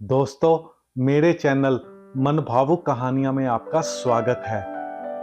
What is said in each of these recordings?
दोस्तों, मेरे चैनल मन भावुक कहानियाँ में आपका स्वागत है।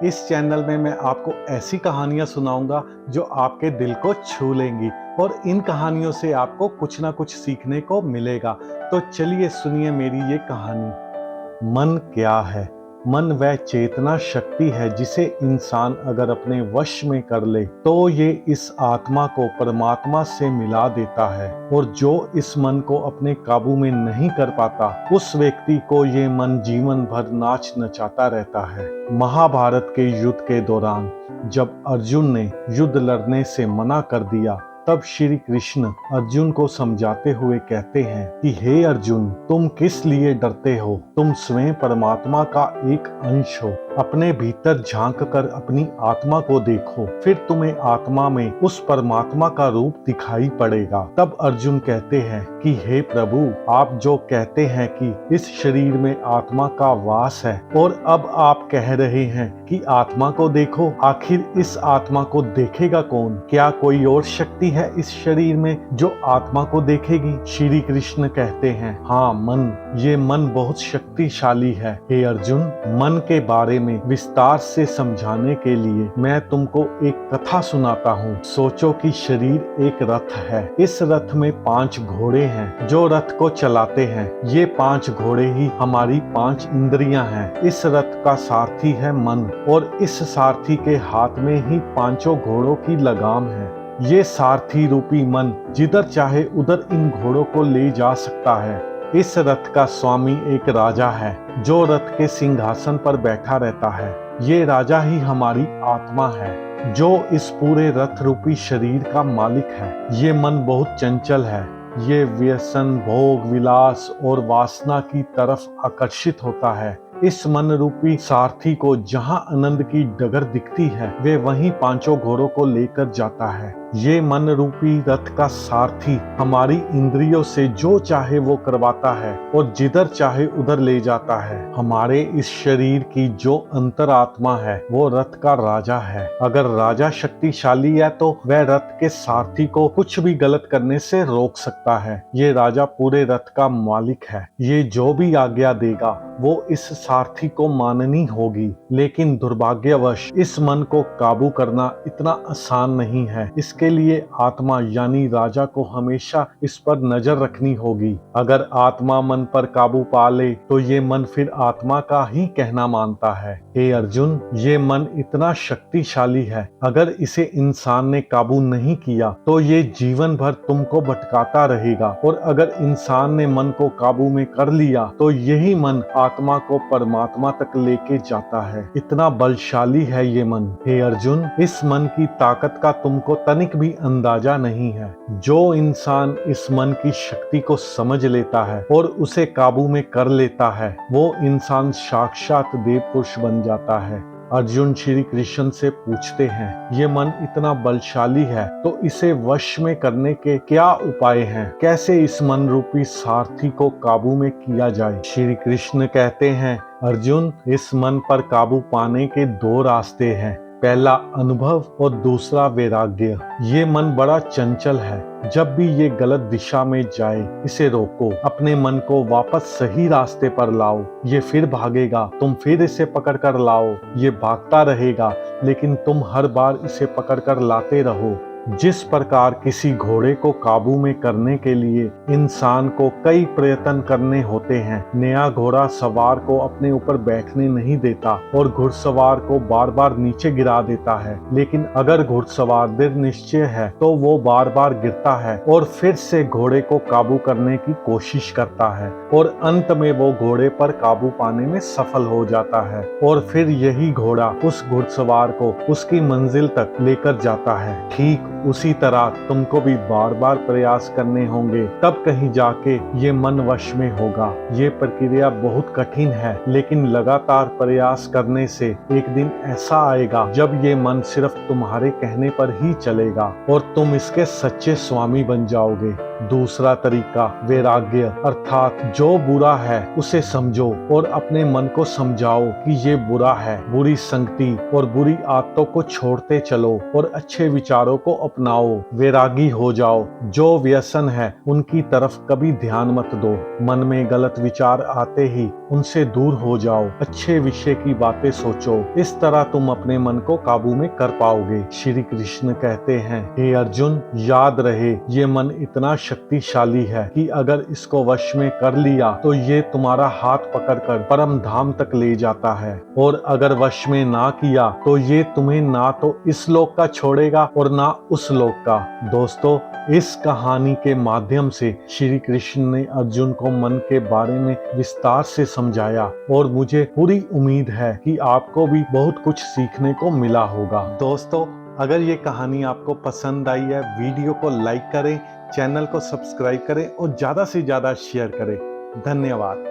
इस चैनल में मैं आपको ऐसी कहानियाँ सुनाऊंगा जो आपके दिल को छू लेंगी और इन कहानियों से आपको कुछ ना कुछ सीखने को मिलेगा। तो चलिए सुनिए मेरी ये कहानी। मन क्या है? मन वह चेतना शक्ति है जिसे इंसान अगर अपने वश में कर ले तो ये इस आत्मा को परमात्मा से मिला देता है, और जो इस मन को अपने काबू में नहीं कर पाता उस व्यक्ति को ये मन जीवन भर नाच नचाता रहता है। महाभारत के युद्ध के दौरान जब अर्जुन ने युद्ध लड़ने से मना कर दिया, तब श्री कृष्ण अर्जुन को समझाते हुए कहते हैं कि हे अर्जुन, तुम किस लिए डरते हो? तुम स्वयं परमात्मा का एक अंश हो। अपने भीतर झांक कर अपनी आत्मा को देखो, फिर तुम्हें आत्मा में उस परमात्मा का रूप दिखाई पड़ेगा। तब अर्जुन कहते हैं कि हे प्रभु, आप जो कहते हैं कि इस शरीर में आत्मा का वास है और अब आप कह रहे हैं कि आत्मा को देखो, आखिर इस आत्मा को देखेगा कौन? क्या कोई और शक्ति है इस शरीर में जो आत्मा को देखेगी? श्री कृष्ण कहते हैं, हाँ, मन। ये मन बहुत शक्तिशाली है। हे अर्जुन, मन के बारे में विस्तार से समझाने के लिए मैं तुमको एक कथा सुनाता हूँ। सोचो कि शरीर एक रथ है। इस रथ में 5 घोड़े हैं जो रथ को चलाते हैं। ये 5 घोड़े ही हमारी 5 इंद्रियां हैं। इस रथ का सारथी है मन, और इस सारथी के हाथ में ही 5 घोड़ों की लगाम है। ये सारथी रूपी मन जिधर चाहे उधर इन घोड़ों को ले जा सकता है। इस रथ का स्वामी एक राजा है जो रथ के सिंहासन पर बैठा रहता है। ये राजा ही हमारी आत्मा है जो इस पूरे रथ रूपी शरीर का मालिक है। ये मन बहुत चंचल है। ये व्यसन, भोग, विलास और वासना की तरफ आकर्षित होता है। इस मन रूपी सारथी को जहां आनंद की डगर दिखती है वे वहीं 5 घोड़ों को लेकर जाता है। ये मन रूपी रथ का सारथी हमारी इंद्रियों से जो चाहे वो करवाता है और जिधर चाहे उधर ले जाता है। हमारे इस शरीर की जो अंतरात्मा है वो रथ का राजा है। अगर राजा शक्तिशाली है तो वह रथ के सारथी को कुछ भी गलत करने से रोक सकता है। ये राजा पूरे रथ का मालिक है। ये जो भी आज्ञा देगा वो इस सारथी को माननी होगी। लेकिन दुर्भाग्यवश इस मन को काबू करना इतना आसान नहीं है। इसके लिए आत्मा यानी राजा को हमेशा इस पर नजर रखनी होगी। अगर आत्मा मन पर काबू पा ले तो ये मन फिर आत्मा का ही कहना मानता है। हे अर्जुन, ये मन इतना शक्तिशाली है, अगर इसे इंसान ने काबू नहीं किया तो ये जीवन भर तुमको भटकाता रहेगा, और अगर इंसान ने मन को काबू में कर लिया तो यही मन आत्मा को परमात्मा तक लेके जाता है। इतना बलशाली है ये मन। हे अर्जुन, इस मन की ताकत का तुमको तनिक भी अंदाजा नहीं है। जो इंसान इस मन की शक्ति को समझ लेता है और उसे काबू में कर लेता है वो इंसान साक्षात देव पुरुष बन जाता है। अर्जुन श्री कृष्ण से पूछते हैं, ये मन इतना बलशाली है तो इसे वश में करने के क्या उपाय हैं? कैसे इस मन रूपी सारथी को काबू में किया जाए? श्री कृष्ण कहते हैं, अर्जुन, इस मन पर काबू पाने के 2 रास्ते हैं। पहला अनुभव और दूसरा वैराग्य। ये मन बड़ा चंचल है। जब भी ये गलत दिशा में जाए इसे रोको, अपने मन को वापस सही रास्ते पर लाओ। ये फिर भागेगा, तुम फिर इसे पकड़ कर लाओ। ये भागता रहेगा लेकिन तुम हर बार इसे पकड़ कर लाते रहो। जिस प्रकार किसी घोड़े को काबू में करने के लिए इंसान को कई प्रयत्न करने होते हैं। नया घोड़ा सवार को अपने ऊपर बैठने नहीं देता और घुड़सवार को बार बार नीचे गिरा देता है, लेकिन अगर घुड़सवार दृढ़ निश्चय है तो वो बार बार गिरता है और फिर से घोड़े को काबू करने की कोशिश करता है, और अंत में वो घोड़े पर काबू पाने में सफल हो जाता है, और फिर यही घोड़ा उस घुड़सवार को उसकी मंजिल तक लेकर जाता है। ठीक उसी तरह तुमको भी बार बार प्रयास करने होंगे, तब कहीं जाके ये मन वश में होगा। ये प्रक्रिया बहुत कठिन है, लेकिन लगातार प्रयास करने से एक दिन ऐसा आएगा जब ये मन सिर्फ तुम्हारे कहने पर ही चलेगा और तुम इसके सच्चे स्वामी बन जाओगे। दूसरा तरीका वैराग्य, अर्थात जो बुरा है उसे समझो और अपने मन को समझाओ कि ये बुरा है। बुरी संगति और बुरी आदतों को छोड़ते चलो और अच्छे विचारों को अपनाओ, वैरागी हो जाओ। जो व्यसन है उनकी तरफ कभी ध्यान मत दो। मन में गलत विचार आते ही उनसे दूर हो जाओ। अच्छे विषय की बातें सोचो। इस तरह तुम अपने मन को काबू में कर पाओगे। श्री कृष्ण कहते हैं, हे अर्जुन, याद रहे ये मन इतना शक्तिशाली है कि अगर इसको वश में कर लिया तो ये तुम्हारा हाथ पकड़कर परम धाम तक ले जाता है, और अगर वश में ना किया तो ये तुम्हें ना तो इस लोक का छोड़ेगा और ना उस लोक का। दोस्तों, इस कहानी के माध्यम से श्री कृष्ण ने अर्जुन को मन के बारे में विस्तार से समझाया, और मुझे पूरी उम्मीद है कि आपको भी बहुत कुछ सीखने को मिला होगा। दोस्तों, अगर ये कहानी आपको पसंद आई है, वीडियो को लाइक करें, चैनल को सब्सक्राइब करें और ज़्यादा से ज़्यादा शेयर करें। धन्यवाद।